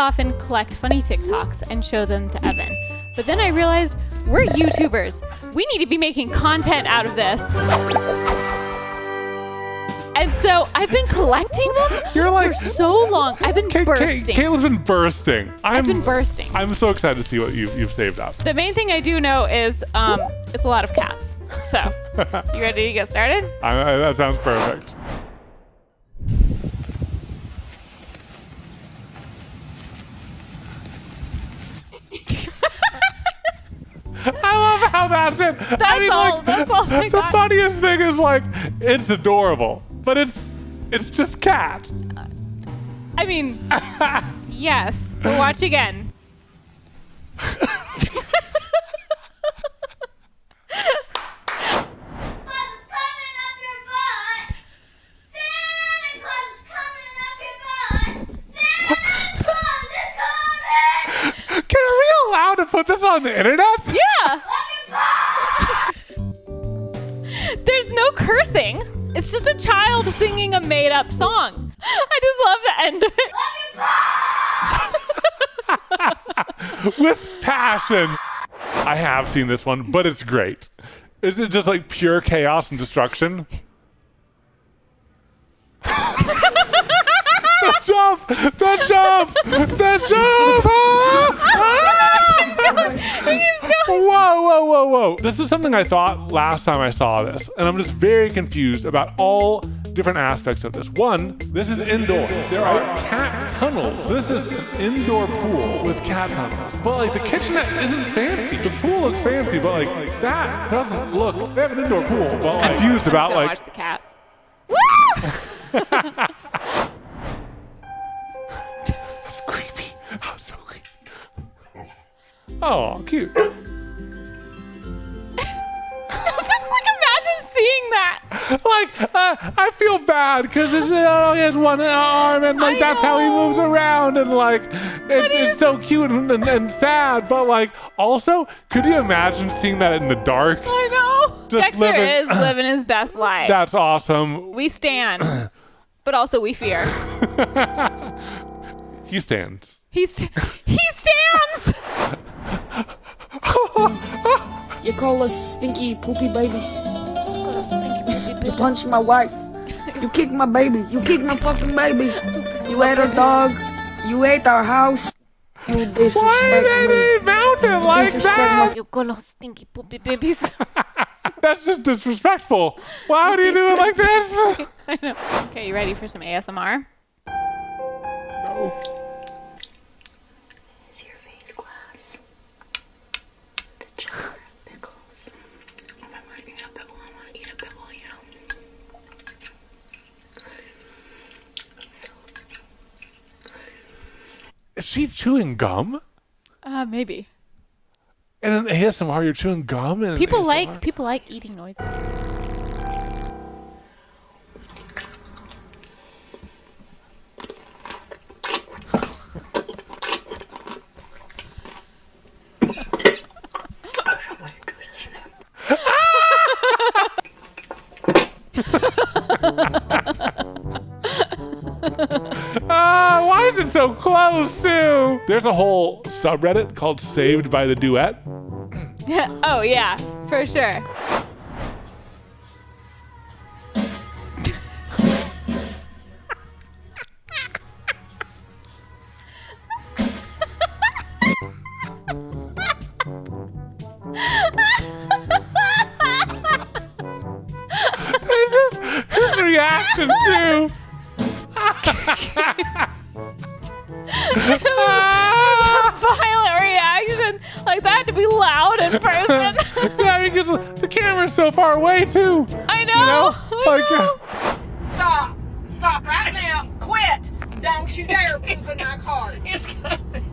often collect funny TikToks and show them to Evan. But then I realized we're YouTubers. We need to be making content out of this. And so I've been collecting them for so long. I've been bursting. Katelyn's been bursting. I've been bursting. I'm so excited to see what you've saved up. The main thing I do know is it's a lot of cats. So, you ready to get started? That sounds perfect. I love how that's it. That's all I the got. funniest thing is it's adorable, but it's just cat. I mean, yes. But watch again. To put this on the internet? Yeah. There's no cursing. It's just a child singing a made-up song. I just love the end of it. With passion. I have seen this one, but it's great. Is it just like pure chaos and destruction? The jump! The jump! The jump! He keeps going. Whoa. This is something I thought last time I saw this, and I'm just very confused about all different aspects of this. One, this is indoor. There are cat tunnels. This is an indoor pool with cat tunnels. But the kitchenette isn't fancy. The pool looks fancy, but that doesn't look. They have an indoor pool, but I'm confused about watch the cats. That's creepy. Oh, so creepy. Oh, cute. Just imagine seeing that. I feel bad because he has one arm and that's how he moves around and it's so cute and sad. But also, could you imagine seeing that in the dark? I know. Dexter is living his best life. That's awesome. We stand, but also we fear. He stands. He stands. You call us stinky poopy babies. You punched my wife. You kicked my baby. You kicked my fucking baby. You ate our dog. You ate our house. You disrespect Why did me. he mount it like that? You call us stinky poopy babies. That's just disrespectful. Why would you do it like this? I know. Okay, you ready for some ASMR? No. It's your face glass. The jar of pickles. I might eat a pickle. I might eat a pickle, So. Is she chewing gum? Maybe. And in ASMR, you're chewing gum? And People like eating noises. Why is it so close, too? There's a whole subreddit called Saved by the Duet. Oh, yeah, for sure. His reaction, too. Violent reaction. That had to be loud in person. Yeah, because the camera's so far away, too. I know. I know. Stop right now. Quit. Don't you dare poop in my car. It's coming.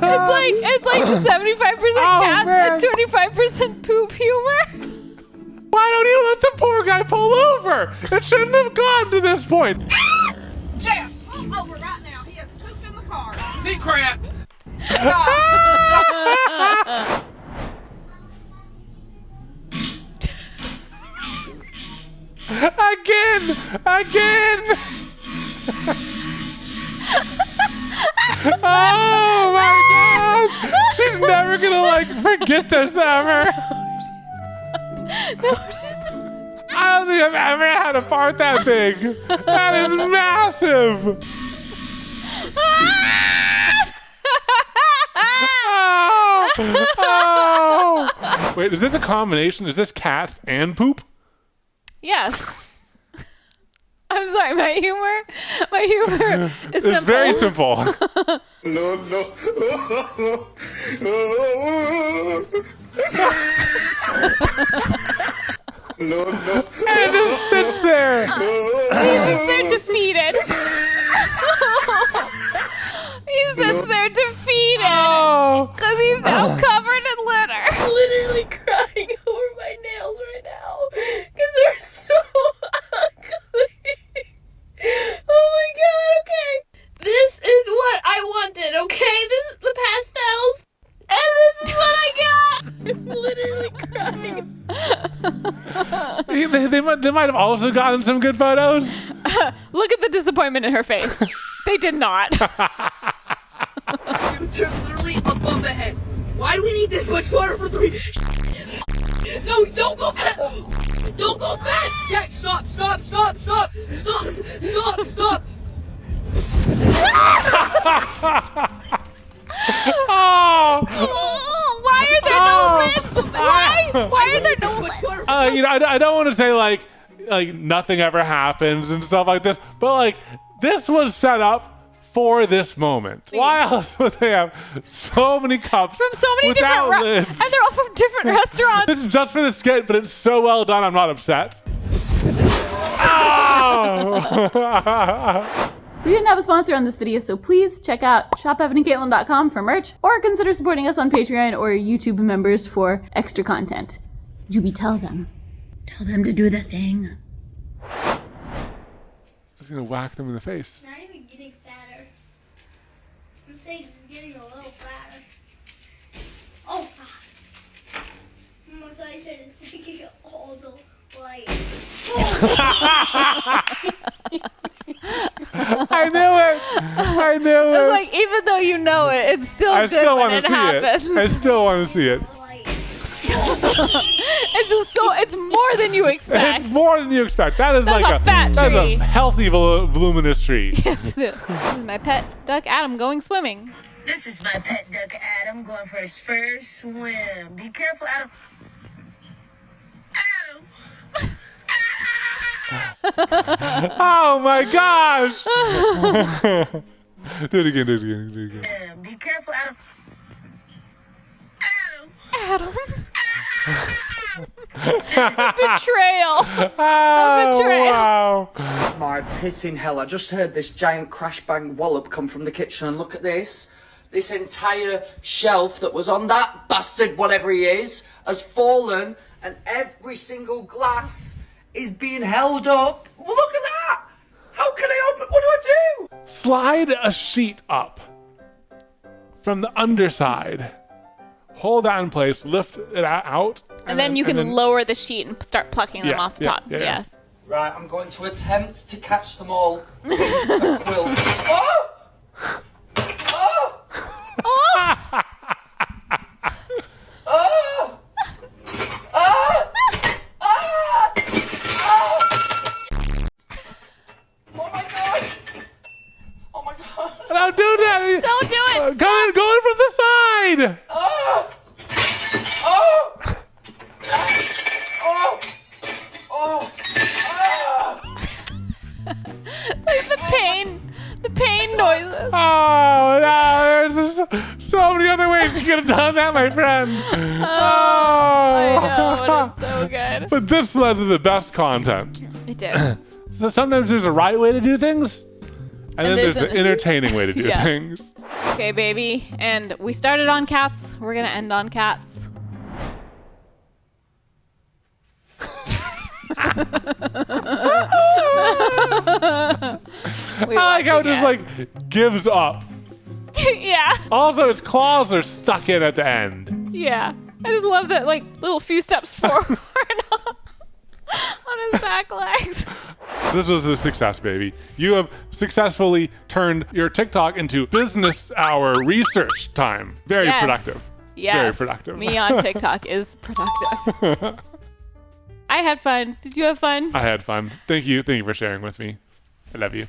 It's like 75% cats and 25% poop humor. Why don't you let the poor guy pull over? It shouldn't have gone to this point. Jeff, pull over right now. He has poop in the car. The crap. Stop. Again. Oh my God! She's never gonna like forget this ever. No, she's not. I don't think I've ever had a fart that big. That is massive. Oh, oh. Wait, is this a combination? Is this cats and poop? Yes. I'm sorry, my humor is simple. It's very simple. No. No. And it just sits there. They're defeated. He sits there defeated Oh. because he's now covered in litter. I'm literally crying over my nails right now because they're so ugly. Oh my God, okay. This is what I wanted, okay? This is the pastels. And this is what I got. I'm literally crying. They might have also gotten some good photos. Look at the disappointment in her face. They did not. They're literally above the head. Why do we need this much water for 3? No, don't go fast. Don't go fast. Jack, stop. Oh. Why are there no lids? Why are there no lids? I don't want to say like nothing ever happens and stuff like this, but like this was set up for this moment. Why else would they have so many cups From so many without different lids? and they're all from different restaurants. This is just for the skit, but it's so well done. I'm not upset. Oh! We didn't have a sponsor on this video, so please check out shopevanandkatelyn.com for merch, or consider supporting us on Patreon or YouTube members for extra content. Juby, tell them. Tell them to do the thing. I was gonna whack them in the face. Not even getting fatter. I'm saying it's getting a little fatter. Oh, God. I thought I said it's taking all the light. I knew it. It's like, even though you know it, it's still I good still when want it to see happens. it. I still want to see it. It's more than you expect. It's more than you expect. That is That's like a fat That's tree. a healthy, voluminous tree. Yes, it is. This is my pet duck Adam going swimming. This is my pet duck Adam going for his first swim. Be careful, Adam. Oh my gosh! Do it again. Be careful, Adam. Adam. Betrayal. Oh, betrayal. wow. My pissing hell, I just heard this giant crash bang wallop come from the kitchen, and look at this. This entire shelf that was on that bastard, whatever he is, has fallen, and every single glass is being held up. Well, look at that! How can I open? What do I do? Slide a sheet up from the underside. Hold that in place, lift it out. And then you can lower the sheet and start plucking them off the top. yeah. Yes. Right, I'm going to attempt to catch them all in a quilt. Oh! Oh! Oh! Oh! Oh! Oh! Oh my god! Oh my god! Don't do that! Don't do it! Going from the side! Oh! Oh! Oh! Oh! Like the pain noises. Oh, no, there's just so many other ways you could have done that, my friend. Oh, I know, but it's so good. But this led to the best content. It did. So sometimes there's a right way to do things, and then there's there's the entertaining way to do Yeah. things. Okay, baby. And we started on cats. We're going to end on cats. I like how it just like gives up. Yeah. Also, its claws are stuck in at the end. Yeah. I just love that, like, little few steps forward. On his back legs. This was a success, baby. You have successfully turned your TikTok into business hour research time. Very Yes. productive. Yes. Very productive. Me on TikTok is productive. I had fun. Did you have fun? I had fun. Thank you. Thank you for sharing with me. I love you.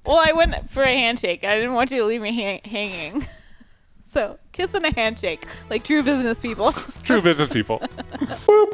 Well, I went for a handshake. I didn't want you to leave me hanging. So, kiss and a handshake, like true business people. True business people. Whoop.